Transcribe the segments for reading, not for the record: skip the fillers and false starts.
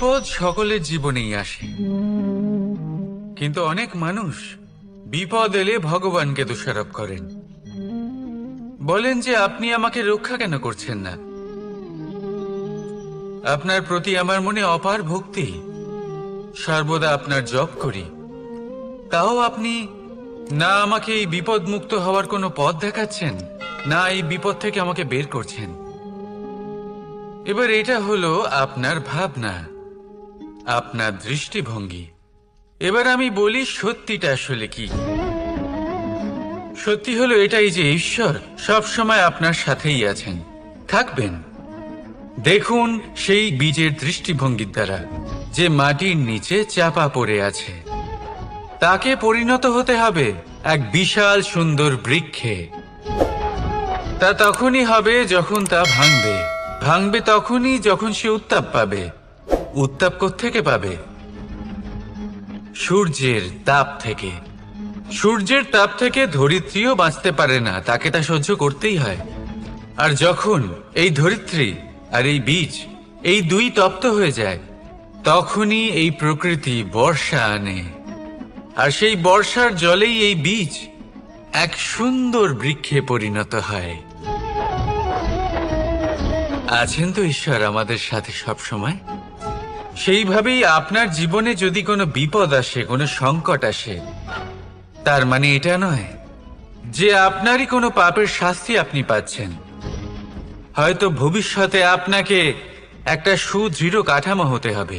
বিপদ সকলের জীবনেই আসে, কিন্তু অনেক মানুষ বিপদ এলে ভগবানকে দোষারোপ করেন। বলেন যে আপনি আমাকে রক্ষা কেন করছেন না? আপনার প্রতি আমার মনে অপার ভক্তি, সর্বদা আপনার জপ করি, তাও আপনি না আমাকে এই বিপদ মুক্ত হওয়ার কোনো পথ দেখাচ্ছেন, না এই বিপদ থেকে আমাকে বের করছেন। এবার এটা হলো আপনার ভাবনা, আপনার দৃষ্টিভঙ্গি। এবার আমি বলি সত্যিটা আসলে কি। সত্যি হলো এটাই যে ঈশ্বর সব সময় আপনার সাথেই আছেন, থাকবেন। দেখুন সেই বীজের দৃষ্টিভঙ্গির দ্বারা যে মাটির নিচে চাপা পড়ে আছে, তাকে পরিণত হতে হবে এক বিশাল সুন্দর বৃক্ষে। তা তখনই হবে যখন তা ভাঙবে, ভাঙবে তখনই যখন সে উত্তাপ পাবে। উত্তাপ কোত্থেকে পাবে? সূর্যের তাপ থেকে। সূর্যের তাপ থেকে ধরিত্রীও বাঁচতে পারে না, তাকে তা সহ্য করতেই হয়। আর যখন এই ধরিত্রী আর এই বীজ এই দুই তপ্ত হয়ে যায়, তখনই এই প্রকৃতি বর্ষা আনে। আর সেই বর্ষার জলেই এই বীজ এক সুন্দর বৃক্ষে পরিণত হয়। আছেন তো ঈশ্বর আমাদের সাথে সব সময়। সেইভাবেই আপনার জীবনে যদি কোনো বিপদ আসে, কোনো সংকট আসে, তার মানে এটা নয় যে আপনারই কোনো পাপের শাস্তি আপনি পাচ্ছেন। হয়তো ভবিষ্যতে আপনাকে একটা সুদৃঢ় কাঠামো হতে হবে,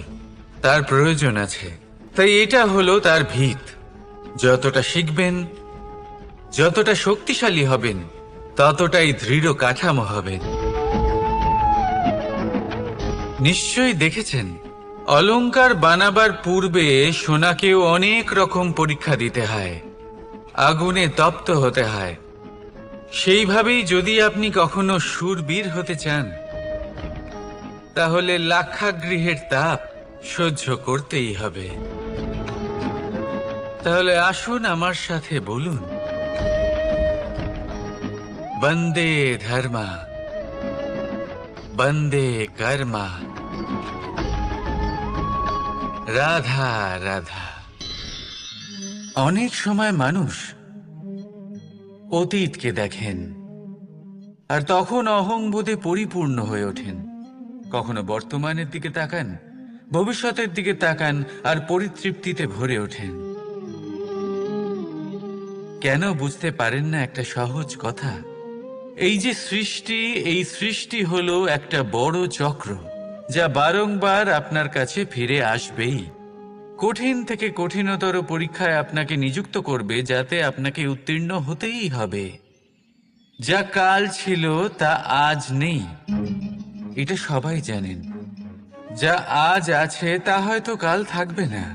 তার প্রয়োজন আছে। তাই এটা হলো তার ভিত। যতটা শিখবেন, যতটা শক্তিশালী হবেন, ততটাই দৃঢ় কাঠামো হবে। নিশ্চয়ই দেখেছেন, অলংকার বানাবার পূর্বে সোনাকেও অনেক রকম পরীক্ষা দিতে হয়, আগুনে তপ্ত হতে হয়। সেইভাবেই যদি আপনি কখনো শূরবীর হতে চান, তাহলে লাক্ষাগৃহের তাপ সহ্য করতেই হবে। তাহলে আসুন আমার সাথে বলুন, বন্দে ধর্মা, বন্দে কর্মা, রাধা রাধা। অনেক সময় মানুষ অতীতকে দেখেন আর তখন অহংবোধে পরিপূর্ণ হয়ে ওঠেন। কখনো বর্তমানের দিকে তাকান, ভবিষ্যতের দিকে তাকান আর পরিতৃপ্তিতে ভরে ওঠেন। কেন বুঝতে পারেন না একটা সহজ কথা? এই যে সৃষ্টি, এই সৃষ্টি হলো একটা বড় চক্র, যা বারংবার আপনার কাছে ফিরে আসবেই। কঠিন থেকে কঠিনতর পরীক্ষায় আপনাকে নিযুক্ত করবে, যাতে আপনাকে উত্তীর্ণ হতেই হবে। যা কাল ছিল তা আজ নেই, এটা সবাই জানেন। যা আজ আছে তা হয়তো কাল থাকবে না,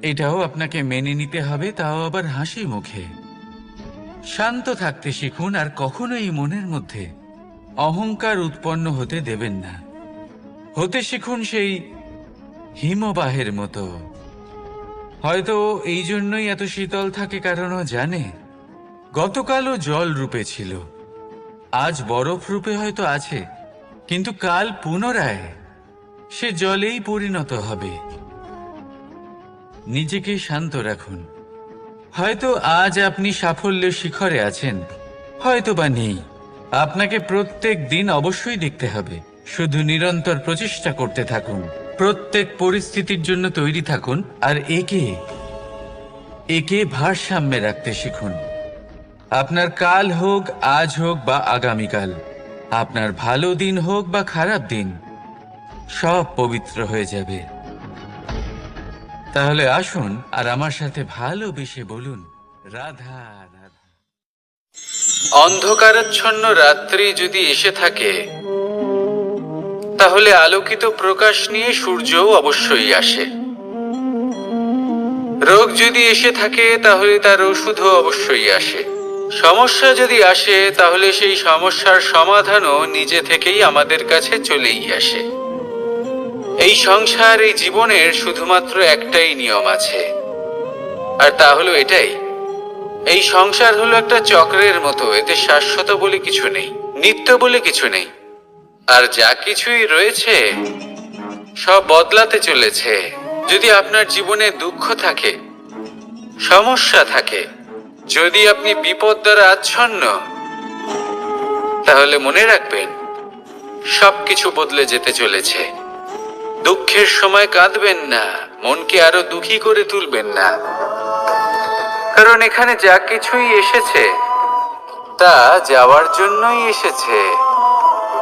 এটাও আপনাকে মেনে নিতে হবে, তাও আবার হাসি মুখে। শান্ত থাকতে শিখুন আর কখনোই মনের মধ্যে অহংকার উৎপন্ন হতে দেবেন না। হতে শিখুন সেই হিমবাহের মতো। হয়তো এই জন্যই এত শীতল থাকে, কারণ ও জানে গতকালও জল রূপে ছিল, আজ বরফ রূপে হয়তো আছে, কিন্তু কাল পুনরায় সে জলেই পরিণত হবে। নিজেকে শান্ত রাখুন। হয়তো আজ আপনি সাফল্যের শিখরে আছেন, হয়তো বা নেই। আপনাকে প্রত্যেক দিন অবশ্যই দেখতে হবে। শুধু নিরন্তর প্রচেষ্টা করতে থাকুন, প্রত্যেক পরিস্থিতির জন্য তৈরি থাকুন, আর একে ভারসাম্যে রাখতে শিখুন। আপনার কাল হোক, আজ হোক বা আগামীকাল, আপনার ভালো দিন হোক বা খারাপ দিন, সব পবিত্র হয়ে যাবে। তাহলে আসুন আর আমার সাথে ভালোবেসে বলুন, রাধা রাধা। অন্ধকারাচ্ছন্ন রাত্রি যদি এসে থাকে, তাহলে আলোকিত প্রকাশ নিয়ে সূর্যও অবশ্যই আসে। রোগ যদি এসে থাকে, তাহলে তার ওষুধও অবশ্যই আসে। সমস্যা যদি আসে, তাহলে সেই সমস্যার সমাধানও নিজে থেকেই আমাদের কাছে চলেই আসে। এই সংসার, এই জীবনের শুধুমাত্র একটাই নিয়ম আছে, আর তা হলো এটাই: এই সংসার হলো একটা চক্রের মতো। এতে শাশ্বত বলে কিছু নেই, নিত্য বলে কিছু নেই। আর যা কিছুই রয়েছে সব বদলাতে চলেছে। যদি আপনার জীবনে দুঃখ থাকে, সমস্যা থাকে, যদি আপনি বিপদ দ্বারা আচ্ছন্ন, তাহলে মনে রাখবেন সবকিছু বদলে যেতে চলেছে। দুঃখের সময় কাঁদবেন না, মনকে আরো দুঃখী করে তুলবেন না, কারণ এখানে যা কিছুই এসেছে তা যাওয়ার জন্যই এসেছে।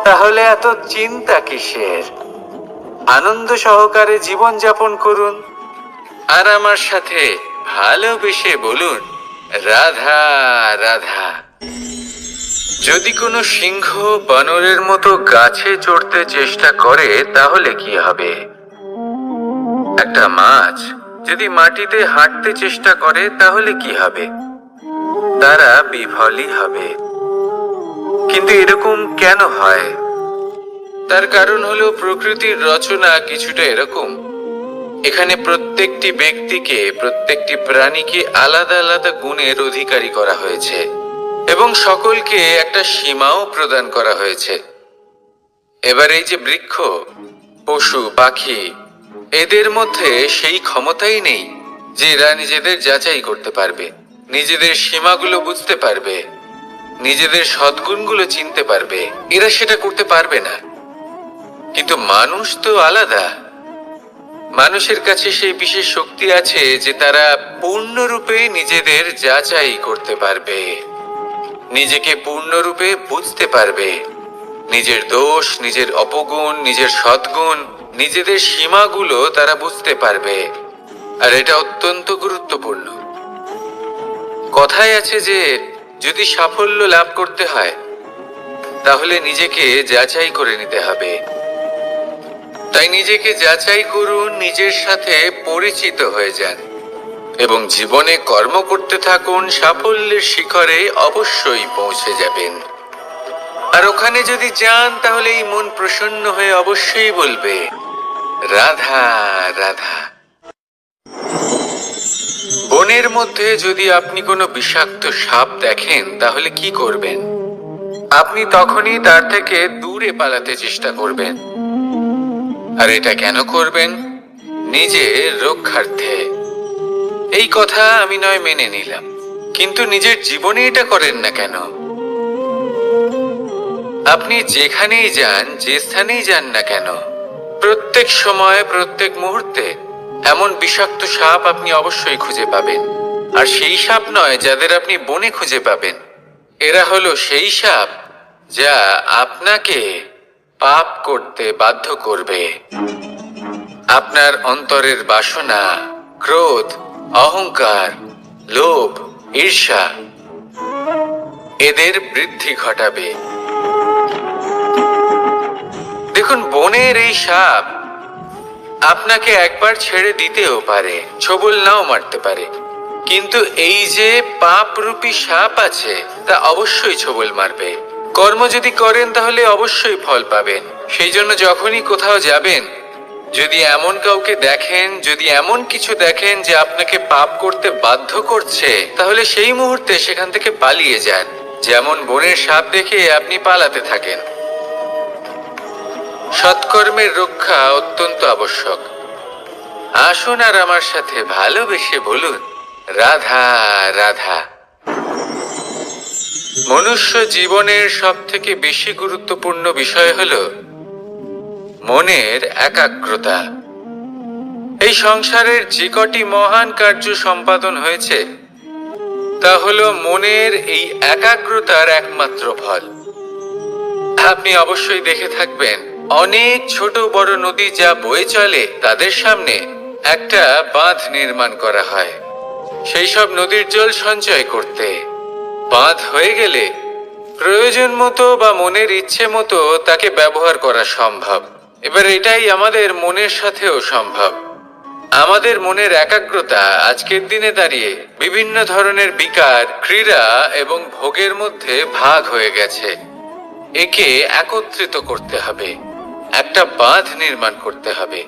তাহলে এত চিন্তা কিসের? আনন্দ সহকারে জীবন যাপন করুন আর আমার সাথে ভালোবেসে বলুন, রাধা রাধা। যদি কোনো সিংহ বানরের মতো গাছে চড়তে চেষ্টা করে তাহলে কি হবে? একটা মাছ যদি মাটিতে হাঁটতে চেষ্টা করে তাহলে কি হবে? তারা বিফলই হবে। কিন্তু এরকম কেন হয়? তার কারণ হলো প্রকৃতির রচনা কিছুটা এরকম। এখানে প্রত্যেকটি ব্যক্তিকে, প্রত্যেকটি প্রাণীকে আলাদা আলাদা গুণের অধিকারী করা হয়েছে এবং সকলকে একটা সীমাও প্রদান করা হয়েছে। এবার এই যে বৃক্ষ, পশু, পাখি, এদের মধ্যে সেই ক্ষমতাই নেই যে এরা নিজেদের যাচাই করতে পারবে, নিজেদের সীমাগুলো বুঝতে পারবে, নিজেদের সদ্গুণগুলো চিনতে পারবে। এরা সেটা করতে পারবে না। কিন্তু মানুষ তো আলাদা। মানুষের কাছে সেই বিশেষ শক্তি আছে যে তারা পূর্ণরূপে নিজেদের যাচাই করতে পারবে, নিজেকে পূর্ণরূপে বুঝতে পারবে, নিজের দোষ, নিজের অপগুণ, নিজের সদ্গুণ, নিজেদের সীমাগুলো তারা বুঝতে পারবে। আর এটা অত্যন্ত গুরুত্বপূর্ণ। কথায় আছে যে যদি সাফল্য লাভ করতে হয় তাহলে নিজেকে যাচাই করে নিতে হবে। তাই নিজেকে যাচাই করুন, নিজের সাথে পরিচিত হয়ে যান এবং জীবনে কর্ম করতে থাকুন। সাফল্যের শিখরে অবশ্যই পৌঁছে যাবেন। আর ওখানে যদি যান তাহলে এই মন প্রসন্ন হয়ে অবশ্যই বলবে, রাধা রাধা। বনের মধ্যে যদি আপনি কোনো বিষাক্ত সাপ দেখেন তাহলে কি করবেন? আপনি তখনই তার থেকে দূরে পালাতে চেষ্টা করবেন। আর এটা কেন করবেন? নিজের রক্ষার্থে। এই কথা আমি নয় মেনে নিলাম, কিন্তু নিজের জীবনে এটা করেন না কেন? আপনি যেখানেই যান, যে স্থানেই যান না কেন, প্রত্যেক সময়, প্রত্যেক মুহূর্তে এমন বিষাক্ত সাপ আপনি অবশ্যই খুঁজে পাবেন। আর সেই সাপ নয় যাদের আপনি বনে খুঁজে পাবেন, এরা হলো সেই সাপ যা আপনাকে পাপ করতে বাধ্য করবে। আপনার অন্তরের বাসনা, ক্রোধ, অহংকার, লোভ, ঈর্ষা, এদের বৃদ্ধি ঘটাবে। দেখুন, বনের এই সাপ আপনাকে একবার ছেড়ে দিতেও পারে, ছোবল নাও মারতে পারে, কিন্তু এই যে পাপরূপী সাপ আছে তা অবশ্যই ছোবল মারবে। কর্ম যদি করেন তাহলে অবশ্যই ফল পাবেন। সেই জন্য যখনই কোথাও যাবেন, যদি এমন কাউকে দেখেন, যদি এমন কিছু দেখেন যে আপনাকে পাপ করতে বাধ্য করছে, তাহলে সেই মুহূর্তে সেখান থেকে পালিয়ে যান। যেমন বনের সাপ দেখে আপনি পালাতে থাকেন। সৎকর্মের রক্ষা অত্যন্ত আবশ্যক। আসুন আর আমার সাথে ভালোবেসে বলুন, রাধা রাধা। মনুষ্য জীবনের সব থেকে বেশি গুরুত্বপূর্ণ বিষয় হলো মনের একাগ্রতা। এই সংসারের যে কটি মহান কার্য সম্পাদন হয়েছে তা হলো মনের এই একাগ্রতার একমাত্র ফল। আপনি অবশ্যই দেখে থাকবেন, অনেক ছোট বড় নদী যা বয়ে চলে তাদের সামনে একটা বাঁধ নির্মাণ করা হয় সেই সব নদীর জল সঞ্চয় করতে। বাঁধ হয়ে গেলে প্রয়োজন মতো বা মনের ইচ্ছে মতো তাকে ব্যবহার করা সম্ভব। এবার এটাই আমাদের মনের সাথেও সম্ভব। আমাদের মনের একাগ্রতা আজকের দিনে দাঁড়িয়ে বিভিন্ন ধরনের বিকার, ক্রীড়া এবং ভোগের মধ্যে ভাগ হয়ে গেছে। একে একত্রিত করতে হবে, একটা বাঁধ নির্মাণ করতে হবে,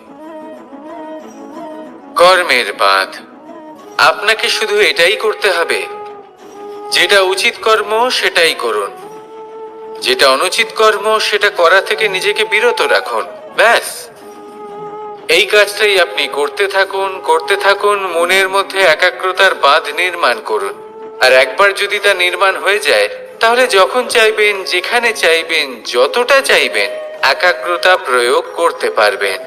কর্মের বাঁধ। আপনাকে শুধু এটাই করতে হবে, যেটা উচিত কর্ম সেটাই করুন, যেটা অনুচিত কর্ম সেটা করা থেকে নিজেকে বিরত রাখুন, ব্যাস। এই কাজটাই আপনি করতে থাকুন, মনের মধ্যে একাগ্রতার বাঁধ নির্মাণ করুন। আর একবার যদি তা নির্মাণ হয়ে যায়, তাহলে যখন চাইবেন, যেখানে চাইবেন, যতটা চাইবেন, একাগ্রতা প্রয়োগ করতে পারবেন।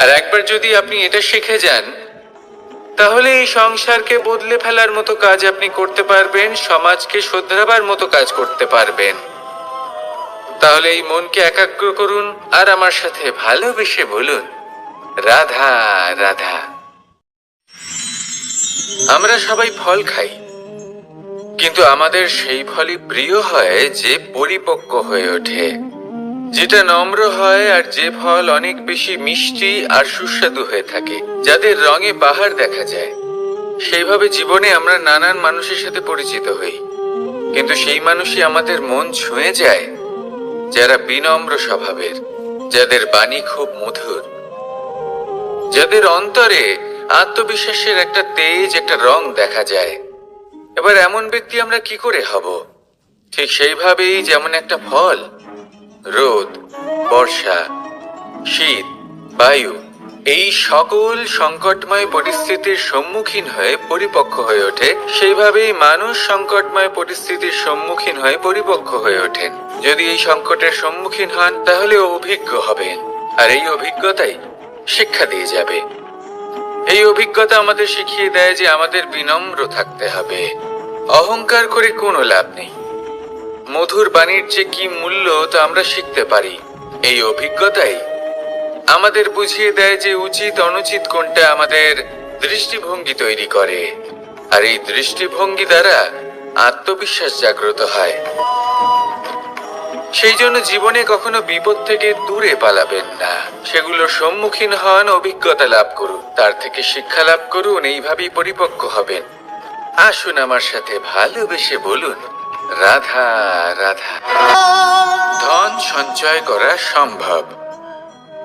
আর একবার যদি আপনি এটা শিখে যান, তাহলে এই সংসারকে বদলে ফেলার মতো কাজ আপনি করতে পারবেন, সমাজকে শোধরাবার মতো কাজ করতে পারবেন। তাহলে এই মনকে একাগ্র করুন আর আমার সাথে ভালোবেসে বলুন, রাধা রাধা। আমরা সবাই ফল খাই, কিন্তু আমাদের সেই ফলই প্রিয় হয় যে পরিপক্ক হয়ে ওঠে, যেটা নম্র হয়, আর যে ফল অনেক বেশি মিষ্টি আর সুস্বাদু হয়ে থাকে, যাদের রঙে বাহার দেখা যায়। সেইভাবে জীবনে আমরা নানান মানুষের সাথে পরিচিত হই, কিন্তু সেই মানুষই আমাদের মন ছুঁয়ে যায় যারা বিনম্র স্বভাবের, যাদের বাণী খুব মধুর, যাদের অন্তরে আত্মবিশ্বাসের একটা তেজ, একটা রং দেখা যায়। এবার এমন ব্যক্তি আমরা কি করে হব? ঠিক সেইভাবেই যেমন একটা ফল রোদ, বর্ষা, শীত, বায়ু, এই সকল সংকটময় পরিস্থিতির সম্মুখীন হয়ে পরিপক্ক হয়ে ওঠে, সেইভাবেই মানুষ সংকটময় পরিস্থিতির সম্মুখীন হয়ে পরিপক্ক হয়ে ওঠেন। যদি এই সংকটের সম্মুখীন হন, তাহলে অভিজ্ঞ হবেন, আর এই অভিজ্ঞতাই শিক্ষা দিয়ে যাবে। এই অভিজ্ঞতা আমাদের শিখিয়ে দেয় যে আমাদের বিনম্র থাকতে হবে। অহংকার করে কোনো লাভ নেই। মধুর বাণীর যে কি মূল্য তা আমরা শিখতে পারি। এই অভিজ্ঞতাই আমাদের বুঝিয়ে দেয় যে উচিত অনুচিত কোনটা, আমাদের দৃষ্টিভঙ্গি তৈরি করে, আর এই দৃষ্টিভঙ্গি দ্বারা আত্মবিশ্বাস জাগ্রত হয়। সেই জন্য জীবনে কখনো বিপদ থেকে দূরে পালাবেন না, সেগুলোর সম্মুখীন হন, অভিজ্ঞতা লাভ করুন, তার থেকে শিক্ষা লাভ করুন, এইভাবেই পরিপক্ক হবেন। আসুন আমার সাথে ভালোবেসে বলুন, রাধা রাধা। ধন সঞ্চয় করা সম্ভব,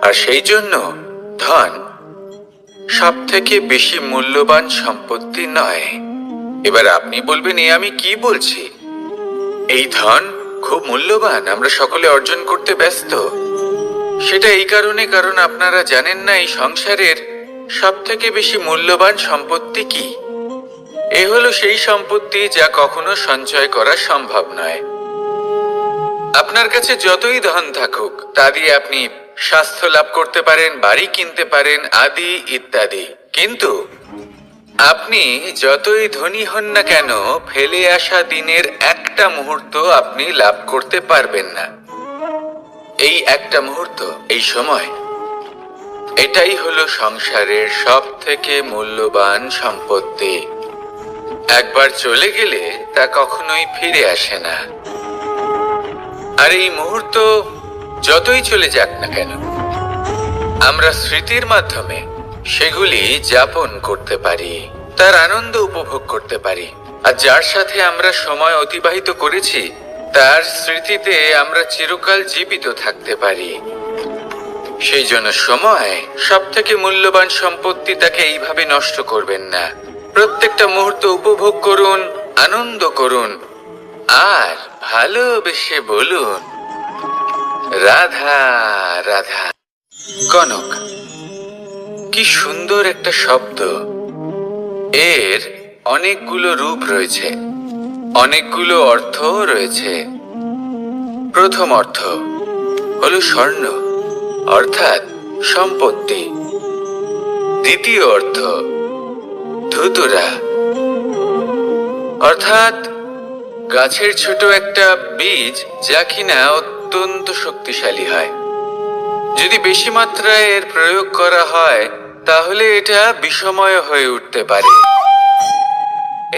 আর সেই জন্য ধন সব থেকে বেশি মূল্যবান সম্পত্তি নয়। এবার আপনি বলবেন, এ আমি কি বলছি? এই ধন খুব মূল্যবান, আমরা সকলে অর্জন করতে ব্যস্ত। সেটা এই কারণে, কারণ আপনারা জানেন না এই সংসারের সব থেকে বেশি মূল্যবান সম্পত্তি কি। এ হলো সেই সম্পত্তি যা কখনো সঞ্চয় করা সম্ভব নয়। আপনার কাছে যতই ধন থাকুক, তা দিয়ে আপনি স্বাস্থ্য লাভ করতে পারেন, বাড়ি কিনতে পারেন, আদি ইত্যাদি, কিন্তু আপনি যতই ধনী হন না কেন, ফেলে আসা দিনের একটা মুহূর্ত আপনি লাভ করতে পারবেন না। এই একটা মুহূর্ত, এই সময়, এটাই হলো সংসারের সব থেকে মূল্যবান সম্পত্তি। একবার চলে গেলে তা কখনোই ফিরে আসে না। আর এই মুহূর্ত যতই চলে যাক না কেন, আমরা স্মৃতির মাধ্যমে সেগুলি যাপন করতে পারি, তার আনন্দ উপভোগ করতে পারি। আর যার সাথে আমরা সময় অতিবাহিত করেছি, তার স্মৃতিতে আমরা চিরকাল জীবিত থাকতে পারি। সেই জন্য সময় সব থেকে মূল্যবান সম্পত্তি, তাকে এইভাবে নষ্ট করবেন না। প্রত্যেকটা মুহূর্ত উপভোগ করুন, আনন্দ করুন, আর ভালোবেসে বলুন, রাধা রাধা। কনক, কি সুন্দর একটা শব্দ। এর অনেকগুলো রূপ রয়েছে, অনেকগুলো অর্থ রয়েছে। প্রথম অর্থ হলো স্বর্ণ, অর্থাৎ সম্পত্তি। দ্বিতীয় অর্থ ধুতুরা, অর্থাৎ গাছের ছোট একটা বীজ, যা কিনা অত্যন্ত শক্তিশালী হয়। যদি বেশি মাত্রায় এর প্রয়োগ করা হয়, তাহলে এটা বিষময় হয়ে উঠতে পারে।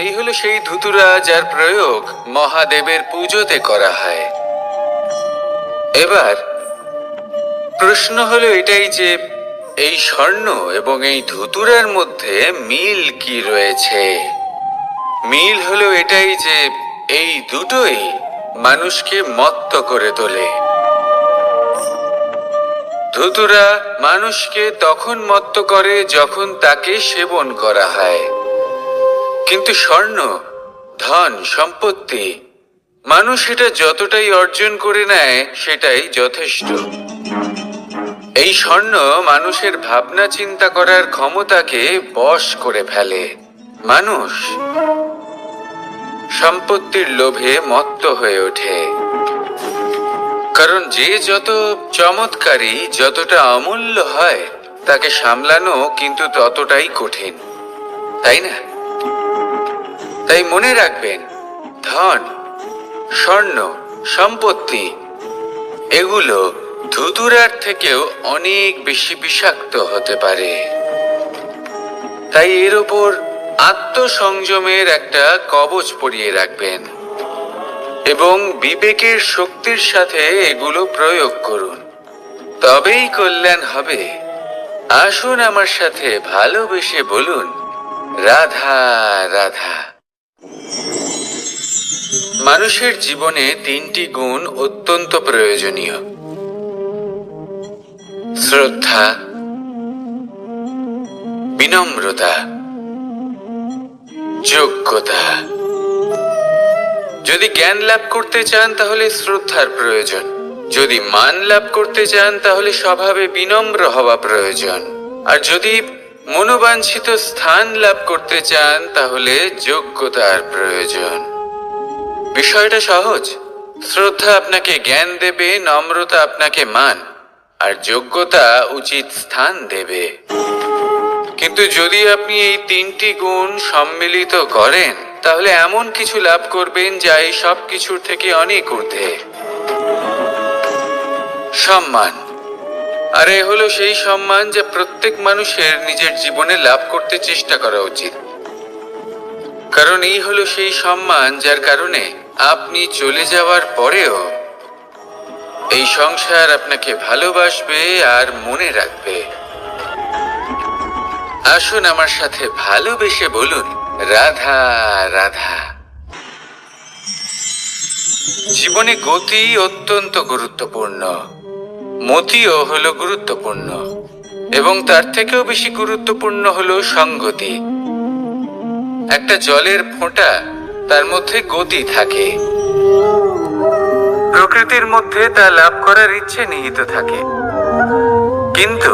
এই হলো সেই ধুতুরা যার প্রয়োগ মহাদেবের পুজোতে করা হয়। এবার প্রশ্ন হলো এটাই যে এই স্বর্ণ এবং এই ধুতুরার মধ্যে মিল কি রয়েছে? মিল হলো এটাই যে এই দুটোই মানুষকে মত্ত করে তোলে। ধুতুরা মানুষকে তখন মত্ত করে যখন তাকে সেবন করা হয়, কিন্তু স্বর্ণ, ধন, সম্পত্তি, মানুষ এটা যতটাই অর্জন করে নেয় সেটাই যথেষ্ট। এই স্বর্ণ মানুষের ভাবনা চিন্তা করার ক্ষমতাকে বশ করে ফেলে। মানুষ সম্পত্তির লোভে মত্ত হয়ে ওঠে, কারণ যে যত চমৎকারী, যতটা অমূল্য হয়, তাকে সামলানো কিন্তু ততটাই কঠিন, তাই না? তাই মনে রাখবেন, ধন, স্বর্ণ, সম্পত্তি এগুলো ধুতুরার থেকেও অনেক বেশি বিষাক্ত হতে পারে। তাই এর ওপর আত্মসংযমের একটা কবচ পরিয়ে রাখবেন এবং বিবেকের শক্তির সাথে এগুলো প্রয়োগ করুন, তবেই কল্যাণ হবে। আসুন আমার সাথে ভালোবেসে বলুন, রাধা রাধা। মানুষের জীবনে 3টি গুণ অত্যন্ত প্রয়োজনীয়: শ্রদ্ধা, বিনম্রতা, যোগ্যতা। যদি জ্ঞান লাভ করতে চান তাহলে শ্রদ্ধার প্রয়োজন, যদি মান লাভ করতে চান তাহলে স্বভাবে বিনম্র হওয়া প্রয়োজন, আর যদি মনোবাঞ্ছিত স্থান লাভ করতে চান তাহলে যোগ্যতার প্রয়োজন। বিষয়টা সহজ। শ্রদ্ধা আপনাকে জ্ঞান দেবে, নম্রতা আপনাকে মান, আর যোগ্যতা উচিত স্থান দেবে। কিন্তু যদি আপনি এই 3টি গুণ সম্মিলিত করেন তাহলে এমন কিছু লাভ করবেন যা এই সব কিছুর থেকে অনেক ঊর্ধ্বে। সম্মান। আর এ হলো সেই সম্মান যা প্রত্যেক মানুষের নিজের জীবনে লাভ করতে চেষ্টা করা উচিত, কারণ এই হলো সেই সম্মান যার কারণে আপনি চলে যাওয়ার পরেও এই সংসার আপনাকে ভালোবাসবে আর মনে রাখবে। আসুন আমার সাথে ভালোবেসে বলুন, রাধা রাধা। জীবনে গতি অত্যন্ত গুরুত্বপূর্ণ, মতিও হলো গুরুত্বপূর্ণ, এবং তার থেকেও বেশি গুরুত্বপূর্ণ হলো সংগতি। একটা জলের ফোঁটা, তার মধ্যে গতি থাকে, প্রকৃতির মধ্যে তা লাভ করার ইচ্ছে নিহিত থাকে, কিন্তু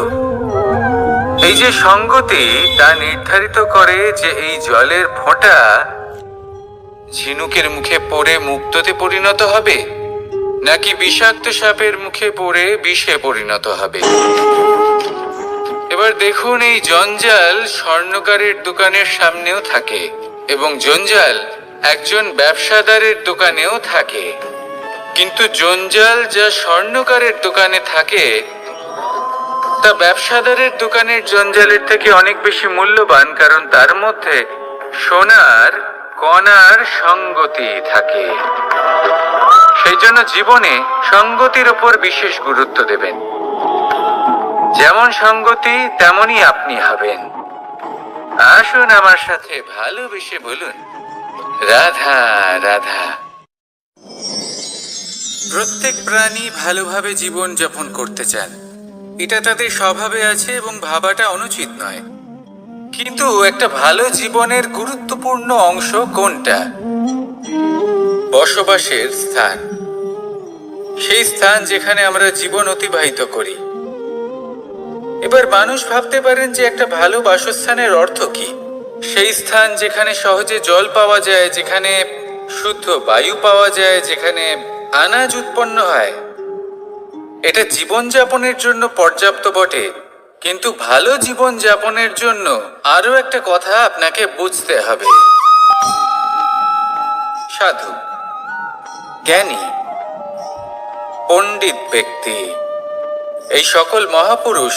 এই যে সংগতি তা নির্ধারিত করে যে এই জলের ফোঁটা ঝিনুকের মুখে পড়ে মুক্ততে পরিণত হবে নাকি বিষাক্ত সাপের মুখে পড়ে বিষে পরিণত হবে। এবার দেখুন, এই জঞ্জাল স্বর্ণকারের দোকানের সামনেও থাকে এবং জঞ্জাল একজন ব্যবসাদারের দোকানেও থাকে, কিন্তু জঞ্জাল যা স্বর্ণকারের দোকানে থাকে তা ব্যবসাদারের দোকানের জঞ্জালের থেকে অনেক বেশি মূল্যবান, কারণ তার মধ্যে সোনার কণার সঙ্গতি থাকে। সেই জন্য জীবনে সঙ্গতির উপর বিশেষ গুরুত্ব দেবেন। যেমন সঙ্গতি তেমনই আপনি হবেন। আসুন আমার সাথে ভালোবেসে বলুন, রাধা রাধা। প্রত্যেক প্রাণী ভালোভাবে জীবন যাপন করতে চান, এটা তাদের স্বভাবে আছে এবং ভাবাটা অনুচিত নয়। কিন্তু একটা ভালো জীবনের গুরুত্বপূর্ণ অংশ কোনটা? বসবাসের স্থান। সেই স্থান যেখানে আমরা জীবন অতিবাহিত করি। এবার মানুষ ভাবতে পারেন যে একটা ভালো বাসস্থানের অর্থ কি? সেই স্থান যেখানে সহজে জল পাওয়া যায়, যেখানে শুদ্ধ বায়ু পাওয়া যায়, যেখানে আনাজ উৎপন্ন হয়। এটা জীবনযাপনের জন্য পর্যাপ্ত বটে, কিন্তু ভালো জীবনযাপনের জন্য আরো একটা কথা আপনাকে বুঝতে হবে। সাধু, জ্ঞানী, পণ্ডিত ব্যক্তি, এই সকল মহাপুরুষ,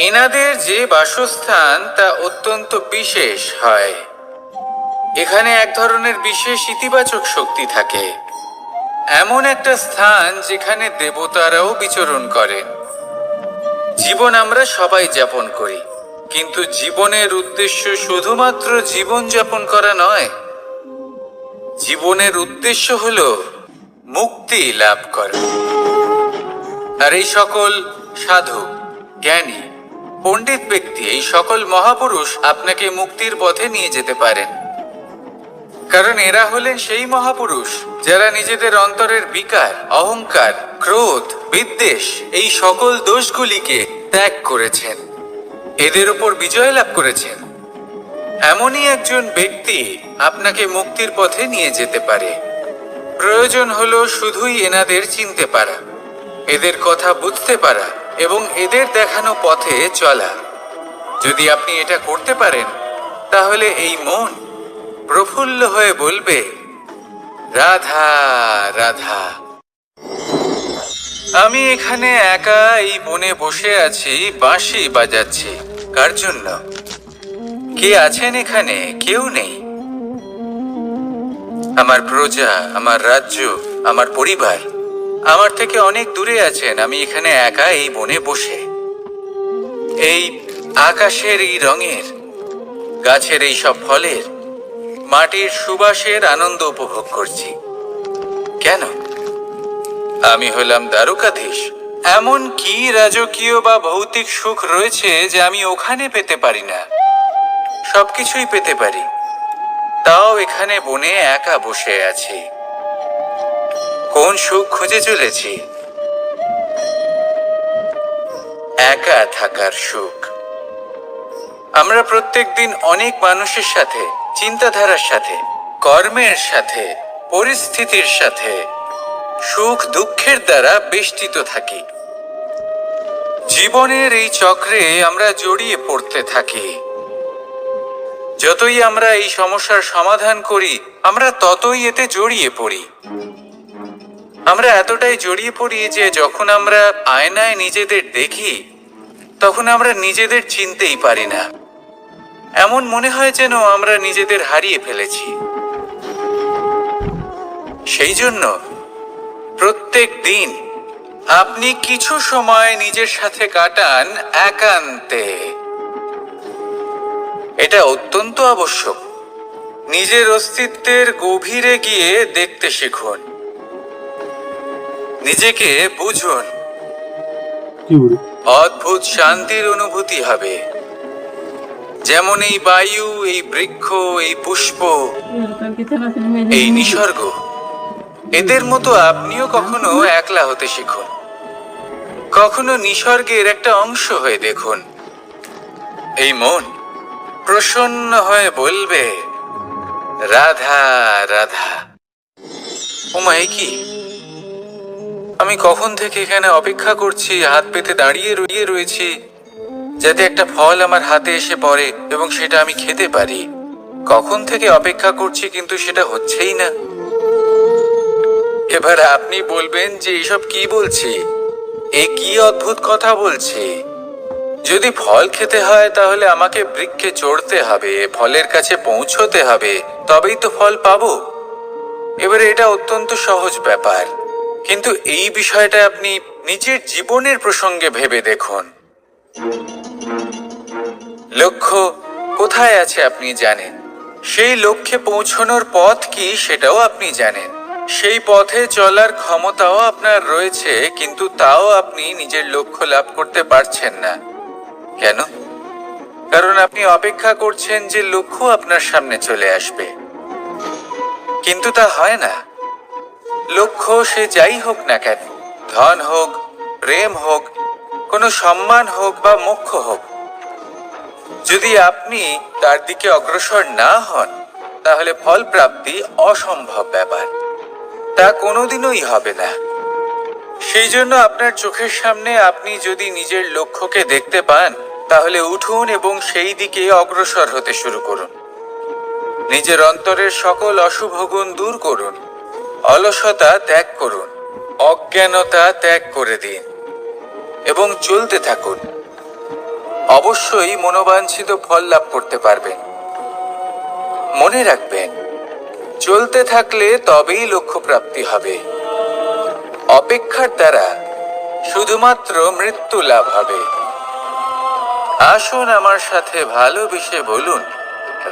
এনাদের যে বাসস্থান তা অত্যন্ত বিশেষ হয়। এখানে এক ধরনের বিশেষ ইতিবাচক শক্তি থাকে, এমন একটা স্থান যেখানে দেবতারাও বিচরণ করেন। জীবন আমরা সবাই যাপন করি, কিন্তু জীবনের উদ্দেশ্য শুধুমাত্র জীবন যাপন করা নয়। জীবনের উদ্দেশ্য হলো মুক্তি লাভ করা। আর এই সকল সাধু, জ্ঞানী, পণ্ডিত ব্যক্তি, এই সকল মহাপুরুষ আপনাকে মুক্তির পথে নিয়ে যেতে পারেন। কারণ এরা হলেন সেই মহাপুরুষ যারা নিজেদের অন্তরের বিকার, অহংকার, ক্রোধ, বিদ্বেষ এই সকল দোষগুলিকে ত্যাগ করেছেন, এদের উপর বিজয় লাভ করেছেন। এমনই একজন ব্যক্তি আপনাকে মুক্তির পথে নিয়ে যেতে পারে। প্রয়োজন হলো শুধুই এনাদের চিনতে পারা, এদের কথা বুঝতে পারা এবং এদের দেখানো পথে চলা। যদি আপনি এটা করতে পারেন, তাহলে এই মন প্রফুল্ল হয়ে বলবে, রাধা রাধা। আমি এখানে একা এই বনে বসে আছি, বাঁশি বাজাচ্ছি। কার জন্য? কে আছেন এখানে? কেউ নেই। আমার প্রজা, আমার রাজ্য, আমার পরিবার আমার থেকে অনেক দূরে আছেন। আমি এখানে একা এই বনে বসে এই আকাশের এই রঙের, গাছের এই সব ফলের, মাটির সুবাসের আনন্দ উপভোগ করছি। কেন? আমি হলাম দ্বারকাধীশ। এমন কি রাজকীয় বা ভৌতিক সুখ রয়েছে যে আমি ওখানে পেতে পারি না? সবকিছুই পেতে পারি, তাও এখানে বনে একা বসে আছি। কোন সুখ খুঁজে চলেছি? একা থাকার সুখ। আমরা প্রত্যেকদিন অনেক মানুষের সাথে, চিন্তাধারার সাথে, কর্মের সাথে, পরিস্থিতির সাথে, সুখ দুঃখের দ্বারা বেষ্টিত থাকি। জীবনের এই চক্রে আমরা জড়িয়ে পড়তে থাকি। যতই আমরা এই সমস্যার সমাধান করি, আমরা ততই এতে জড়িয়ে পড়ি। আমরা এতটাই জড়িয়ে পড়ি যে যখন আমরা আয়নায় নিজেদের দেখি, তখন আমরা নিজেদের চিনতেই পারি না। এমন মনে হয় যেন আমরা নিজেদের হারিয়ে ফেলেছি। সেই জন্য প্রত্যেক দিন আপনি কিছু সময় নিজের সাথে কাটান একান্তে। এটা অত্যন্ত আবশ্যক। নিজের অস্তিত্বের গভীরে গিয়ে দেখতে শিখুন, নিজেকে বুঝুন। অদ্ভুত শান্তির অনুভূতি হবে। যেমন এই বায়ু, এই বৃক্ষ, এই পুষ্প, এই নিসর্গ, এদের মতো আপনিও কখনো একলা হতে শিখুন। কখনো নিসর্গের একটা অংশ হয়ে দেখুন। এই মন প্রসন্ন হয়ে বলবে, রাধা রাধা। ওমায় কি, আমি কখন থেকে এখানে অপেক্ষা করছি, হাত পেতে দাঁড়িয়ে রয়েছি যাতে একটা ফল আমার হাতে এসে পড়ে এবং সেটা আমি খেতে পারি। কখন থেকে অপেক্ষা করছি, কিন্তু সেটা হচ্ছেই না। এবার আপনি বলবেন যে এসব কি বলছি, এ কি অদ্ভুত কথা বলছি। যদি ফল খেতে হয় তাহলে আমাকে বৃক্ষে চড়তে হবে, ফলের কাছে পৌঁছতে হবে, তবেই তো ফল পাবো। এবারে এটা অত্যন্ত সহজ ব্যাপার, কিন্তু এই বিষয়টা আপনি নিজের জীবনের প্রসঙ্গে ভেবে দেখুন। লক্ষ্য কোথায় আছে আপনি জানেন, সেই লক্ষ্যে পৌঁছানোর পথ কি সেটাও আপনি জানেন, সেই পথে চলার ক্ষমতাও আপনার রয়েছে, কিন্তু তাও আপনি নিজের লক্ষ্য লাভ করতে পারছেন না। কেন? কারণ আপনি অপেক্ষা করছেন যে লক্ষ্য আপনার সামনে চলে আসবে, কিন্তু তা হয় না। লক্ষ্য সে যাই হোক না কেন, ধন হোক, প্রেম হোক, কোনো সম্মান হোক বা মোক্ষ হোক, যদি আপনি তার দিকে অগ্রসর না হন, তাহলে ফল প্রাপ্তি অসম্ভব ব্যাপার। তা কোনোদিনই হবে না। সেই জন্য আপনার চোখের সামনে আপনি যদি নিজের লক্ষ্যকে দেখতে পান, তাহলে উঠুন এবং সেই দিকে অগ্রসর হতে শুরু করুন। নিজের অন্তরের সকল অশুভ গুণ দূর করুন, অলসতা ত্যাগ করুন, অজ্ঞানতা ত্যাগ করে দিন এবং চলতে থাকুন। অবশ্যই মনোবাঞ্ছিত ফল লাভ করতে পারবেন। মনে রাখবেন, চলতে থাকলে তবেই লক্ষ্য প্রাপ্তি হবে। অপেক্ষার দ্বারা শুধুমাত্র মৃত্যু লাভ হবে। আসুন আমার সাথে ভালোবেসে বলুন,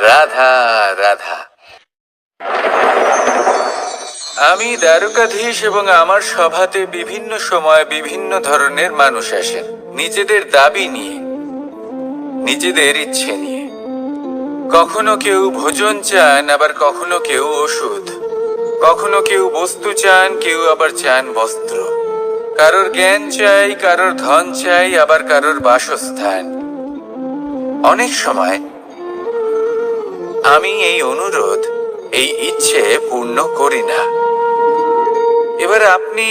রাধা রাধা। আমি দ্বারকাধীশ এবং আমার সভাতে বিভিন্ন সময় বিভিন্ন ধরনের মানুষ আসেন, নিজেদের দাবি নিয়ে, নিজেদের ইচ্ছে নিয়ে। কখনো কেউ ভোজন চান, আবার কখনো কেউ ওষুধ। কখনো কেউ বস্তু চান, কেউ আবার চান বস্ত্র। কারোর জ্ঞান চাই, কারোর ধন চাই, আবার কারোর বাসস্থান। অনেক সময় আমি এই অনুরোধ, এই ইচ্ছে পূর্ণ করি না। এবার আপনি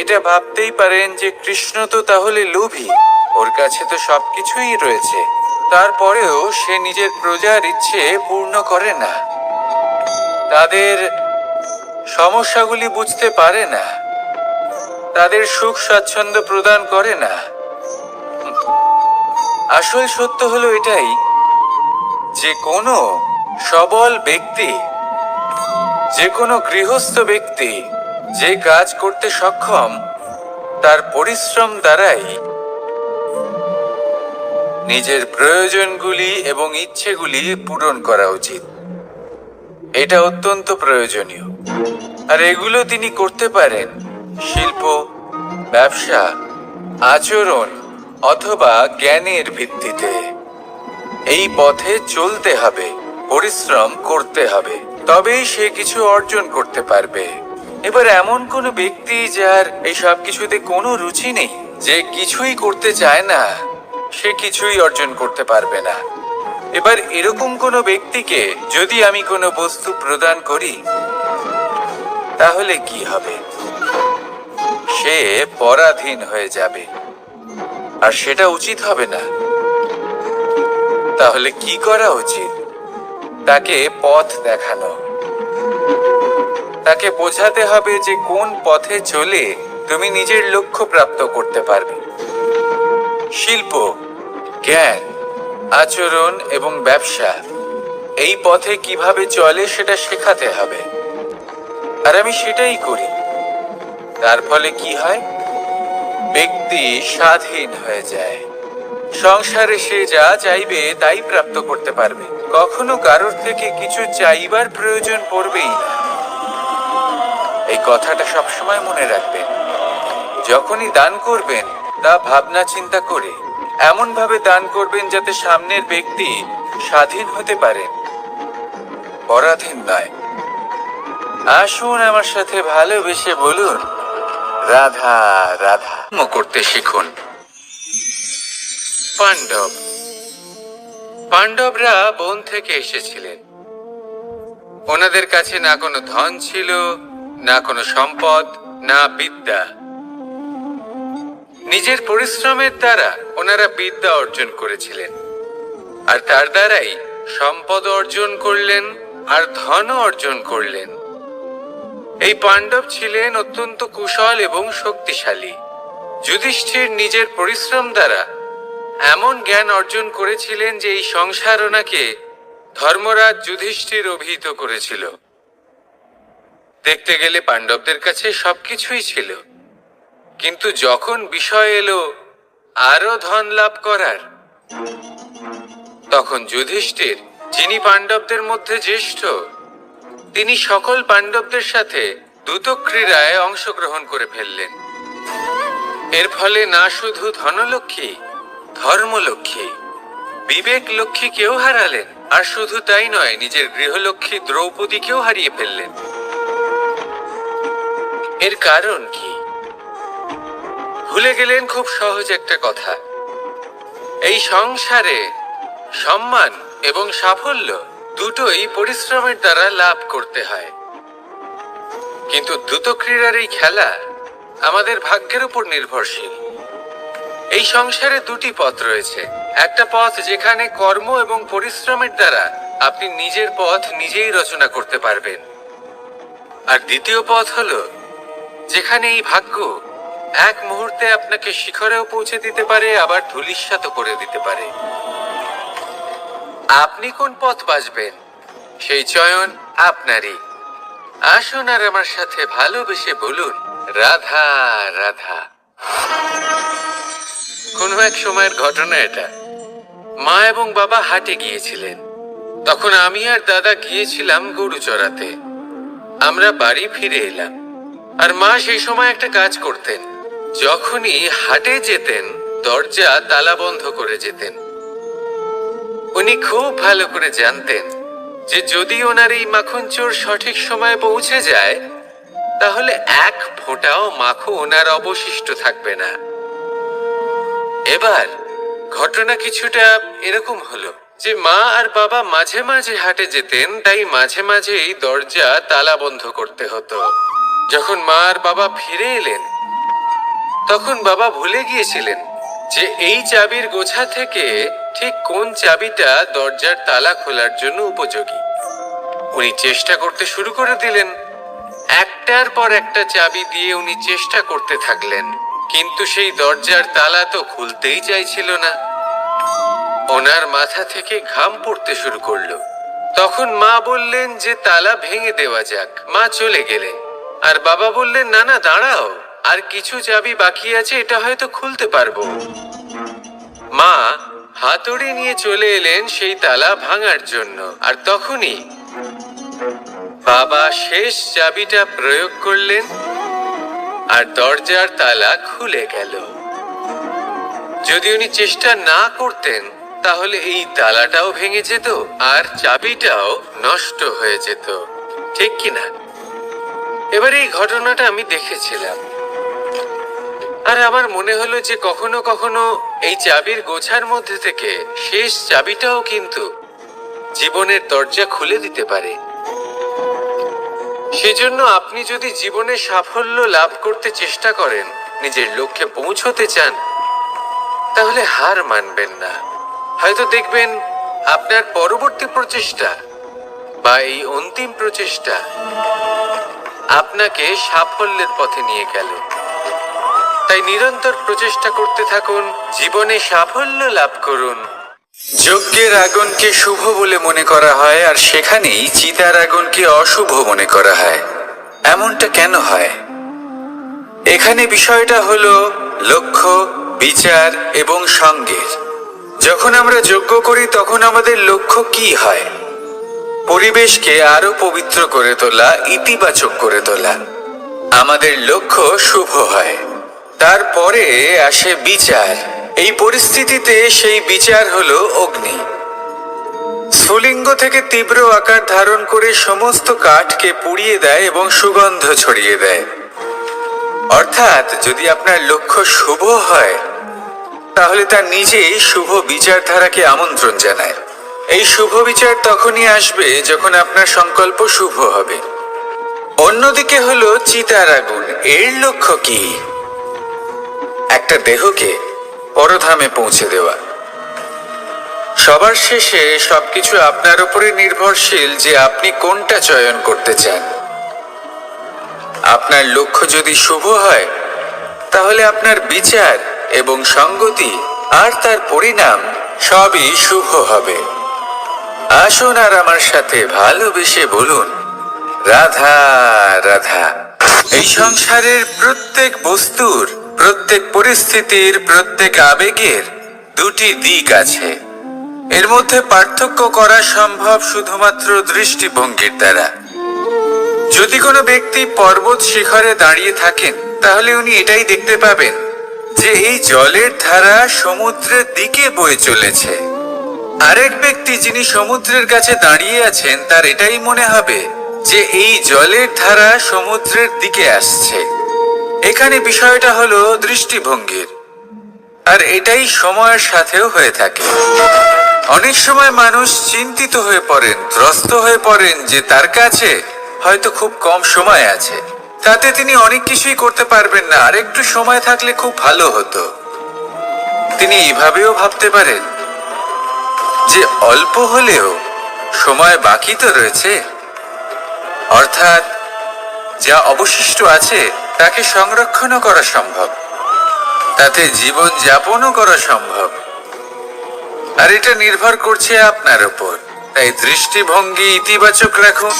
এটা ভাবতেই পারেন যে কৃষ্ণ তো তাহলে লোভী, ওর কাছে তো সবকিছুই রয়েছে, তারপরেও সে নিজের প্রজার ইচ্ছে পূর্ণ করে না, তাদের সমস্যাগুলি বুঝতে পারে না, তাদের সুখ স্বাচ্ছন্দ্য প্রদান করে না। আসল সত্য হলো এটাই যে কোনো সবল ব্যক্তি, যে কোনো গৃহস্থ ব্যক্তি যে কাজ করতে সক্ষম, তার পরিশ্রম দ্বারাই নিজের প্রয়োজনগুলি এবং ইচ্ছেগুলি পূরণ করা উচিত। এটা অত্যন্ত প্রয়োজনীয়। আর এগুলো তিনি করতে পারেন শিল্প, ব্যবসা, আচরণ অথবা জ্ঞানের ভিত্তিতে। এই পথে চলতে হবে, পরিশ্রম করতে হবে, তবেই সে কিছু অর্জন করতে পারবে। এবার এমন কোনো ব্যক্তি যার এই সব কিছুতে কোনো রুচি নেই, যে কিছুই করতে চায় না, সে কিছুই অর্জন করতে পারবে না। এবার এরকম কোনো ব্যক্তিকে যদি আমি কোনো বস্তু প্রদান করি, তাহলে কি হবে? সে পরাধীন হয়ে যাবে, আর সেটা উচিত হবে না। তাহলে কি করা উচিত? তাকে পথ দেখানো, তাকে বোঝাতে হবে যে কোন পথে চলে তুমি নিজের লক্ষ্য প্রাপ্ত করতে পারবে। শিল্প, জ্ঞান, আচরণ এবং ব্যবসা, এই পথে কিভাবে চলে সেটা শেখাতে হবে। আর আমি সেটাই করি। তার ফলে কি হয়? ব্যক্তি স্বাধীন হয়ে যায়। সংসারে সে যা চাইবে তাই প্রাপ্ত করতে পারবে, কখনো কারোর থেকে কিছু চাইবার প্রয়োজন পড়বেই না। এই কথাটা সবসময় মনে রাখবেন। যখনই দান করবেন, তা ভাবনা চিন্তা করে এমন ভাবে দান করবেন যাতে সামনের ব্যক্তি স্বাধীন হতে পারে, পরাধীন নয়। আসুন আমার সাথে ভালোবেসে বলুন, রাধা রাধা। করতে শিখুন। পাণ্ডব, পাণ্ডবরা বন থেকে এসেছিলেন। ওনাদের কাছে না কোনো ধন ছিল, না কোনো সম্পদ, না বিদ্যা। নিজের পরিশ্রমের দ্বারা ওনারা বিদ্যা অর্জন করেছিলেন, আর তার দ্বারাই সম্পদ অর্জন করলেন, আর ধনও অর্জন করলেন। এই পাণ্ডব ছিলেন অত্যন্ত কুশল এবং শক্তিশালী। যুধিষ্ঠির নিজের পরিশ্রম দ্বারা এমন জ্ঞান অর্জন করেছিলেন যে এই সংসার ওনাকে ধর্মরাজ যুধিষ্ঠির অভিহিত করেছিল। দেখতে গেলে পাণ্ডবদের কাছে সবকিছুই ছিল, কিন্তু যখন বিষয় এলো আরো ধন লাভ করার, তখন যুধিষ্ঠির, যিনি পাণ্ডবদের মধ্যে জ্যেষ্ঠ, তিনি সকল পাণ্ডবদের সাথে দ্রুত ক্রীড়ায় অংশগ্রহণ করে ফেললেন। এর ফলে না শুধু ধনলক্ষ্মী, ধর্মলক্ষ্মী, বিবেক লক্ষ্মী কেউ হারালেন, আর শুধু তাই নয়, নিজের গৃহলক্ষ্মী দ্রৌপদীকেও হারিয়ে ফেললেন। এর কারণ কি? ভুলে গেলেন খুব সহজ একটা কথা। এই সংসারে সম্মান এবং সাফল্য দুটোই পরিশ্রমের দ্বারা লাভ করতে হয়, কিন্তু দ্রুত ক্রীড়ার এই খেলা আমাদের ভাগ্যের উপর নির্ভরশীল। এই সংসারে দুটি পথ রয়েছে। একটা পথ যেখানে কর্ম এবং পরিশ্রমের দ্বারা আপনি নিজের পথ নিজেই রচনা করতে পারবেন, আর দ্বিতীয় পথ হলো যেখানে এই ভাগ্য এক মুহূর্তে আপনাকে শিখরেও পৌঁছে দিতে পারে, আবার ধূলিসাৎ করে দিতে পারে। আপনি কোন পথ বাছবেন, সেই চয়ন আপনারই। আসুন আর আমার সাথে ভালোবেসে বলুন, রাধা রাধা। কোনো এক সময়ের ঘটনা এটা। মা এবং বাবা হাটে গিয়েছিলেন। তখন আমি আর দাদা গিয়েছিলাম গরু চড়াতে। আমরা বাড়ি ফিরে এলাম, আর মা সেই সময় একটা কাজ করতেন। যখনই হাটে যেতেন, দরজা তালা বন্ধ করে যেতেন। উনি খুব ভালো করে জানতেন যে যদি ওনার এই মাখন চোর সঠিক সময়ে পৌঁছে যায় তাহলে এক ফোঁটাও মাখন ওনার অবশিষ্ট থাকবে না। এবার ঘটনা কিছুটা এরকম হলো যে মা আর বাবা মাঝে মাঝে হাটে যেতেন, তাই মাঝে মাঝেই দরজা তালা বন্ধ করতে হতো। যখন মা আর বাবা ফিরে এলেন তখন বাবা ভুলে গিয়েছিলেন যে এই চাবির গোছা থেকে ঠিক কোন চাবিটা দরজার তালা খোলার জন্য উপযোগী। উনি চেষ্টা করতে শুরু করে দিলেন। একটার পর একটা চাবি দিয়ে উনি চেষ্টা করতে থাকলেন, কিন্তু সেই দরজার তালা তো খুলতেই চাইছিল না। ওনার মাথা থেকে ঘাম পড়তে শুরু করলো। তখন মা বললেন যে তালা ভেঙে দেওয়া যাক। মা চলে গেলেন আর বাবা বললেন না না দাঁড়াও, আর কিছু চাবি বাকি আছে, এটা হয়তো খুলতে পারবো। মা হাতুড়ি নিয়ে চলে এলেন সেই তালা ভাঙার জন্য, আর তখনই বাবা শেষ চাবিটা প্রয়োগ করলেন আর দরজার তালা খুলে গেল। যদি উনি চেষ্টা না করতেন তাহলে এই তালাটাও ভেঙে যেত আর চাবিটাও নষ্ট হয়ে যেত, ঠিক কিনা? এবার এই ঘটনাটা আমি দেখেছিলাম আর আমার মনে হলো যে কখনো কখনো এই চাবির গোছার মধ্যে থেকে শেষ চাবিটাও কিন্তু জীবনের দরজা খুলে দিতে পারে। সেজন্য আপনি যদি জীবনে সাফল্য লাভ করতে চেষ্টা করেন, নিজের লক্ষ্যে পৌঁছতে চান, তাহলে হার মানবেন না। হয়তো দেখবেন আপনার পরবর্তী প্রচেষ্টা বা এই অন্তিম প্রচেষ্টা আপনাকে সাফল্যের পথে নিয়ে গেল। তাই নিরন্তর প্রচেষ্টা করতে থাকুন, জীবনে সাফল্য লাভ করুন। যজ্ঞের আগুনকে শুভ বলে মনে করা হয় আর সেখানেই চিতার আগুনকে অশুভ মনে করা হয়। এমনটা কেন হয়? এখানে বিষয়টা হলো লক্ষ্য, বিচার এবং সঙ্গের। যখন আমরা যজ্ঞ করি তখন আমাদের লক্ষ্য কি হয়? পরিবেশকে আরো পবিত্র করে তোলা, ইতিবাচক করে তোলা। আমাদের লক্ষ্য শুভ হয়। তারপরে আসে বিচার। এই পরিস্থিতিতে সেই বিচার হলো অগ্নি। স্ফুলিঙ্গ থেকে তীব্র আকার ধারণ করে সমস্ত কাঠকে পুড়িয়ে দেয় এবং সুগন্ধ ছড়িয়ে দেয়। অর্থাৎ যদি আপনার লক্ষ্য শুভ হয় তাহলে তা নিজেই শুভ বিচারধারাকে আমন্ত্রণ জানায়। এই শুভ বিচার তখনই আসবে যখন আপনার সংকল্প শুভ হবে। অন্যদিকে হলো চিতার আগুন। এর লক্ষ্য কি? একটা দেহকে পরধামে পৌঁছে দেওয়া। সবার শেষে সবকিছু আপনার উপরে নির্ভরশীল যে আপনি কোনটা চয়ন করতে চান। আপনার লক্ষ্য যদি শুভ হয় তাহলে আপনার বিচার এবং সঙ্গতি আর তার পরিণাম সবই শুভ হবে। আসুন আর আমার সাথে ভালোবেসে বলুন, রাধা রাধা। এই সংসারের প্রত্যেক বস্তুর, প্রত্যেক পরিস্থিতির, প্রত্যেক আবেগের দুটি দিক আছে। এর মধ্যে পার্থক্য করা সম্ভব শুধুমাত্র দৃষ্টিভঙ্গির দ্বারা। যদি কোনো ব্যক্তি পর্বত শিখরে দাঁড়িয়ে থাকেন তাহলে উনি এটাই দেখতে পাবেন যে এই জলের ধারা সমুদ্রের দিকে বয়ে চলেছে। আরেক ব্যক্তি যিনি সমুদ্রের কাছে দাঁড়িয়ে আছেন তার এটাই মনে হবে যে এই জলের ধারা সমুদ্রের দিকে আসছে। এখানে বিষয়টা হলো দৃষ্টিভঙ্গির, আর এটাই সময়ের সাথেও হয়ে থাকে। অনেক সময় মানুষ চিন্তিত হয়ে পড়েন, ত্রস্ত হয়ে পড়েন যে তার কাছে হয়তো খুব কম সময় আছে, তাতে তিনি অনেক কিছুই করতে পারবেন না, আর একটু সময় থাকলে খুব ভালো হতো। তিনি এইভাবেও ভাবতে পারেন যে অল্প হলেও সময় বাকি তো রয়েছে, অর্থাৎ যা অবশিষ্ট আছে তাকে সংরক্ষণও করা সম্ভব, তাতে জীবন যাপনও করা সম্ভব। আর এটা নির্ভর করছে আপনার উপর। তাই দৃষ্টিভঙ্গি ইতিবাচক রাখুন।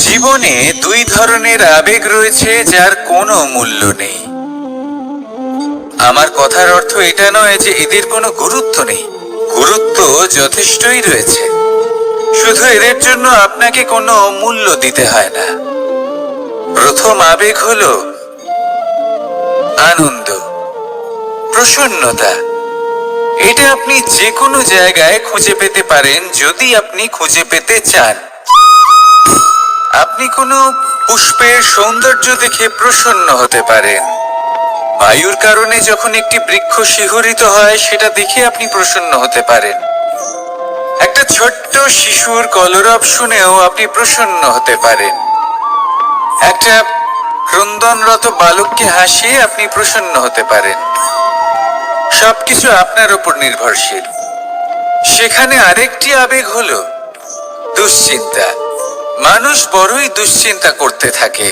জীবনে দুই ধরনের আবেগ রয়েছে যার কোনো মূল্য নেই। আমার কথার অর্থ এটা নয় যে এদের কোনো গুরুত্ব নেই, গুরুত্ব যথেষ্টই রয়েছে, শুধু এদের জন্য আপনাকে কোনো মূল্য দিতে হয় না। প্রথম আবেগ হলো আনন্দ, প্রসন্নতা। এটা আপনি যে কোনো জায়গায় খুঁজে পেতে পারেন যদি আপনি খুঁজে পেতে চান। আপনি কোনো পুষ্পের সৌন্দর্য দেখে প্রসন্ন হতে পারেন। বায়ুর কারণে যখন একটি বৃক্ষ শিহরিত হয় সেটা দেখে আপনি প্রসন্ন হতে পারেন। একটা ছোট্ট শিশুর কলরব শুনেও আপনি প্রসন্ন হতে পারেন। একটা ক্রন্দনরত বালককে হাসিয়ে আপনি প্রসন্ন হতে পারেন। সবকিছু আপনার উপর নির্ভরশীল। সেখানে আরেকটি আবেগ হলো দুশ্চিন্তা। মানুষ বড়ই দুশ্চিন্তা করতে থাকে।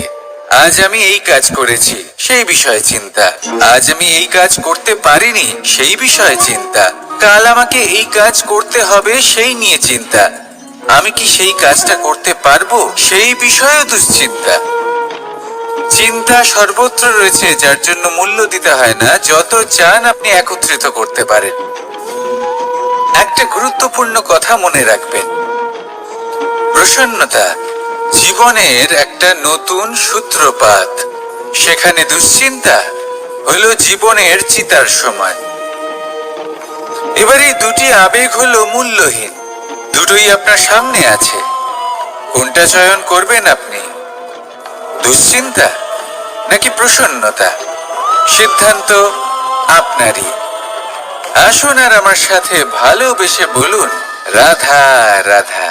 আজ আমি এই কাজ করেছি, সেই বিষয়ে চিন্তা। আজ আমি এই কাজ করতে পারিনি, সেই বিষয়ে চিন্তা। কাল আমাকে এই কাজ করতে হবে, সেই নিয়ে চিন্তা। আমি কি সেই কাজটা করতে পারবো, সেই বিষয়েও দুশ্চিন্তা। চিন্তা সর্বত্র রয়েছে, যার জন্য মূল্য দিতে হয় না। যত চান আপনি একত্রিত করতে পারেন। একটা গুরুত্বপূর্ণ কথা মনে রাখবেন, প্রসন্নতা জীবনের একটা নতুন সূত্রপাত। সেখানে দুশ্চিন্তা হলো জীবনের চিতার সময়। এবার এই দুটি আবেগ হলো মূল্যহীন, দুটোই আপনার সামনে আছে। কোনটা চয়ন করবেন আপনি, দুশ্চিন্তা নাকি প্রসন্নতা? সিদ্ধান্ত আপনারই। আসুন আর আমার সাথে ভালোবেসে বলুন, রাধা রাধা।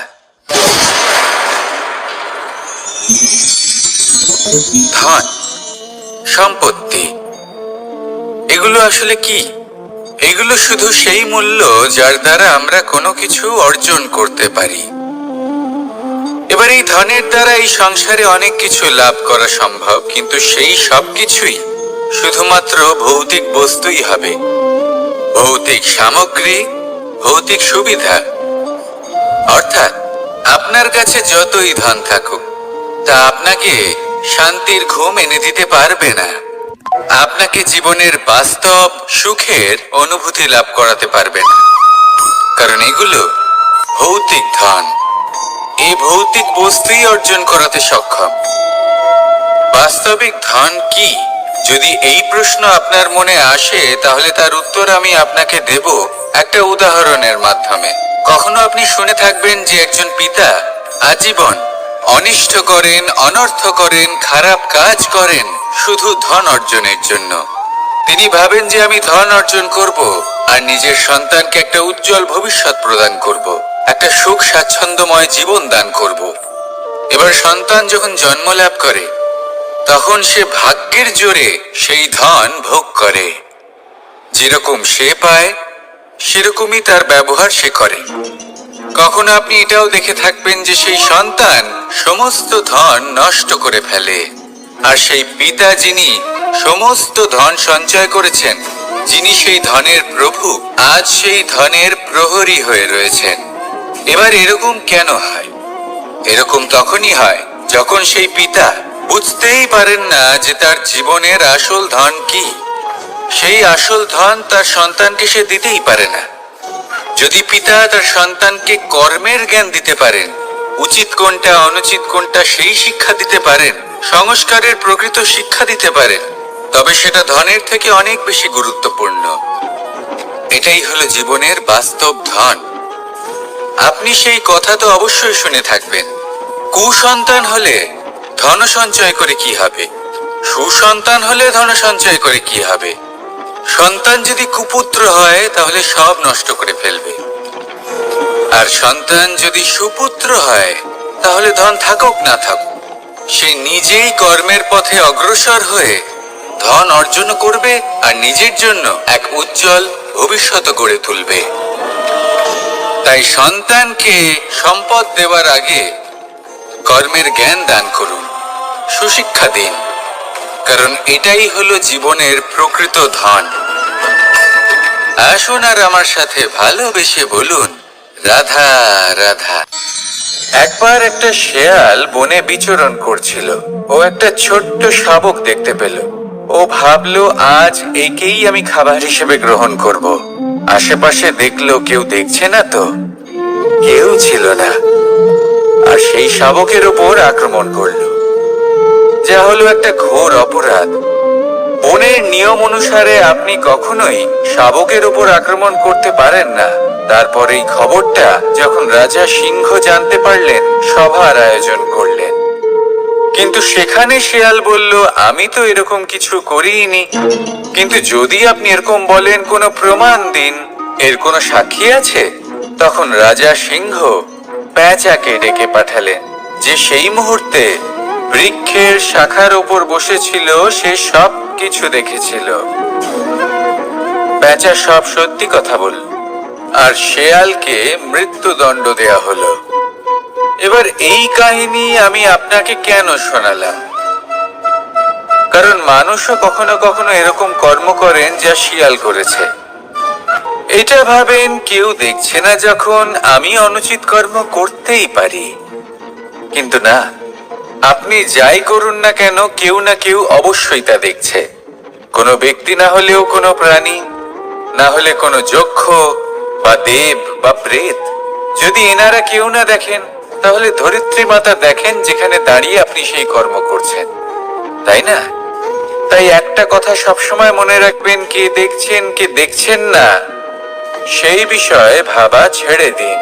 ধন, সম্পত্তি, এগুলো আসলে কি? এগুলো শুধু সেই মূল্য যার দ্বারা আমরা কোনো কিছু অর্জন করতে পারি। এবার এই ধনের দ্বারা এই সংসারে অনেক কিছু লাভ করা সম্ভব, কিন্তু সেই সব কিছুই শুধুমাত্র ভৌতিক বস্তুই হবে। ভৌতিক সামগ্রী, ভৌতিক সুবিধা। অর্থাৎ আপনার কাছে যতই ধন থাকুক, তা আপনাকে শান্তির ঘুম এনে দিতে পারবে না। আপনাকে জীবনের বাস্তব সুখের অনুভূতি লাভ করাতে পারবে না, কারণ এগুলো ভৌতিক ধন। এই ভৌতিক বস্তুই অর্জন করাতে সক্ষম। বাস্তবিক ধন কি? যদি এই প্রশ্ন আপনার মনে আসে, তাহলে তার উত্তর আমি আপনাকে দেব একটা উদাহরণের মাধ্যমে। কখনো আপনি শুনে থাকবেন যে একজন পিতা আজীবন অনিষ্ট করেন, অনর্থ করেন, খারাপ কাজ করেন শুধু ধন অর্জনের জন্য। তিনি ভাবেন যে আমি ধন অর্জন করব আর নিজের সন্তানকে একটা উজ্জ্বল ভবিষ্যৎ প্রদান করব, একটা সুখ স্বাচ্ছন্দ্যময় জীবন দান করব। এবার সন্তান যখন জন্ম লাভ করে, তখন সে ভাগ্যের জোরে সেই ধন ভোগ করে। যেরকম সে পায়, সেরকমই তার ব্যবহার সে করে। কখনো আপনি এটাও দেখে থাকবেন যে সেই সন্তান সমস্ত ধন নষ্ট করে ফেলে, আর সেই পিতা যিনি সমস্ত ধন সঞ্চয় করেছেন, যিনি সেই ধনের প্রভু, আজ সেই ধনের প্রহরী হয়ে রয়েছেন। এবার এরকম কেন হয়? এরকম তখনই হয় যখন সেই পিতা বুঝতেই পারেন না যে তার জীবনের আসল ধন কি। সেই আসল ধন তার সন্তানকে সে দিতেই পারে না। যদি পিতা তার সন্তানকে কর্মের জ্ঞান দিতে পারেন, উচিত কোনটা অনুচিত কোনটা সেই শিক্ষা দিতে পারেন, সংস্কারের প্রকৃত শিক্ষা দিতে পারেন, তবে সেটা ধনের থেকে অনেক বেশি গুরুত্বপূর্ণ। এটাই হলো জীবনের বাস্তব ধন। আপনি সেই কথা তো অবশ্যই শুনে থাকবেন, কুসন্তান হলে ধন সঞ্চয় করে কি হবে, সুসন্তান হলে ধন সঞ্চয় করে কি হবে। সন্তান যদি কুপুত্র হয় তাহলে সব নষ্ট করে ফেলবে, আর সন্তান যদি সুপুত্র হয় তাহলে ধন থাকুক না থাকুক, সে নিজেই কর্মের পথে অগ্রসর হয়ে ধন অর্জন করবে আর নিজের জন্য এক উজ্জ্বল ভবিষ্যৎ গড়ে তুলবে। তাই সন্তানকে সম্পদ দেওয়ার আগে কর্মের জ্ঞান দান করুন, সুশিক্ষা দিন, কারণ এটাই হলো জীবনের প্রকৃত ধন। আসুন আর আমার সাথে ভালোবেসে বলুন, রাধা রাধা। একবার একটা শেয়াল বনে বিচরণ করছিল। ও একটা ছোট্ট শাবক দেখতে পেল। ও ভাবলো, আজ একেই আমি খাবার হিসেবে গ্রহণ করব। আশেপাশে দেখলো কেউ দেখছে না তো, কেউ ছিল না, আর সেই শাবকের ওপর আক্রমণ করলো, যা হলো একটা ঘোর অপরাধ। বনের নিয়ম অনুসারে আপনি কখনোই শাবকের উপর আক্রমণ করতে পারেন না। তারপর এই খবরটা যখন রাজা সিংহ জানতে পারলেন, সভার আয়োজন করলেন। কিন্তু সেখানে শেয়াল বলল, আমি তো এরকম কিছু করিনি। কিন্তু যদি আপনি এরকম বলেন, কোনো প্রমাণ দিন, এর কোনো সাক্ষী আছে? তখন রাজা সিংহ পেঁচাকে ডেকে পাঠালেন, যে সেই মুহূর্তে বৃক্ষের শাখার ওপর বসেছিল। সে সব কিছু দেখেছিল। পেঁচা সব সত্যি কথা বলল, আর শেয়ালকে মৃত্যুদণ্ড দেয়া হলো। এবার এই কাহিনী আমি আপনাকে কেন শোনালাম? কারণ মানুষও কখনো কখনো এরকম কর্ম করেন যা শিয়াল করেছে। এটা ভাবেন কেউ দেখছে না, যখন আমি অনুচিত কর্ম করতেই পারি। কিন্তু না, আপনি যাই করুন না কেন, কেউ না কেউ অবশ্যই তা দেখছে। কোনো ব্যক্তি না হলেও কোনো প্রাণী, না হলে কোনো যক্ষ বা দেব বা প্রেত। যদি এনারা কেউ না দেখেন, তাহলে ধরিত্রী মাতা দেখেন, যেখানে দাঁড়িয়ে আপনি সেই কর্ম করছেন, তাই না? তাই একটা কথা সবসময় মনে রাখবেন, কে দেখছেন কে দেখছেন না, সেই বিষয়ে ভাবা ছেড়ে দিন।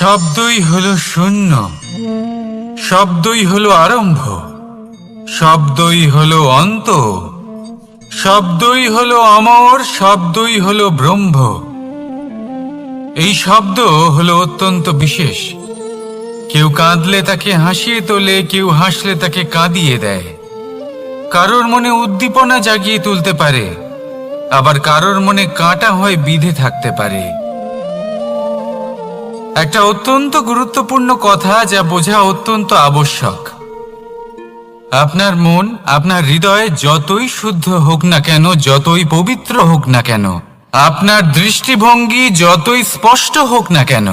শব্দই হলো শূন্য, শব্দই হলো আরম্ভ, শব্দই হলো অন্ত, শব্দই হলো অমর, শব্দই হলো ব্রহ্ম। এই শব্দ হলো অত্যন্ত বিশেষ, কেউ কাঁদলে তাকে হাসিয়ে তোলে, কেউ হাসলে তাকে কাঁদিয়ে দেয়। কারোর মনে উদ্দীপনা জাগিয়ে তুলতে পারে, আবার কারোর মনে কাঁটা হয়ে বিঁধে থাকতে পারে। একটা অত্যন্ত গুরুত্বপূর্ণ কথা যা বোঝা অত্যন্ত আবশ্যক। আপনার মন, আপনার হৃদয় যতই শুদ্ধ হোক না কেন, যতই পবিত্র হোক না কেন, আপনার দৃষ্টিভঙ্গি যতই স্পষ্ট হোক না কেন,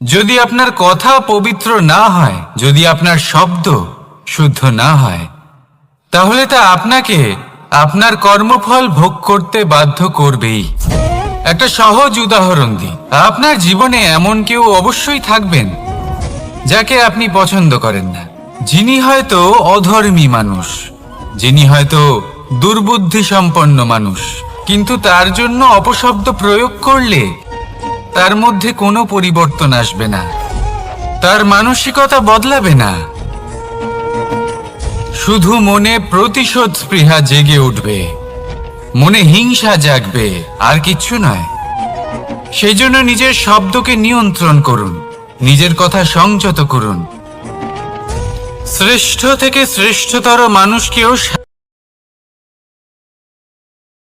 যদি আপনার কথা পবিত্র না হয়, যদি আপনার শব্দ শুদ্ধ না হয়, তাহলে তা আপনাকে আপনার কর্মফল ভোগ করতে বাধ্য করবেই। একটা সহজ উদাহরণ দিই। আপনার জীবনে এমন কেউ অবশ্যই থাকবেন যাকে আপনি পছন্দ করেন না, যিনি হয়তো অধর্মী মানুষ, যিনি হয়তো দুর্বুদ্ধি সম্পন্ন মানুষ, কিন্তু তার জন্য অপশব্দ প্রয়োগ করলে তার মধ্যে কোনো পরিবর্তন আসবে না, তার মানসিকতা বদলাবে না, শুধু মনে প্রতিশোধ স্পৃহা জেগে উঠবে, মনে হিংসা জাগবে, আর কিচ্ছু নয়। সেই জন্য নিজের শব্দকে নিয়ন্ত্রণ করুন, নিজের কথা সংযত করুন। শ্রেষ্ঠ থেকে শ্রেষ্ঠতর মানুষকেও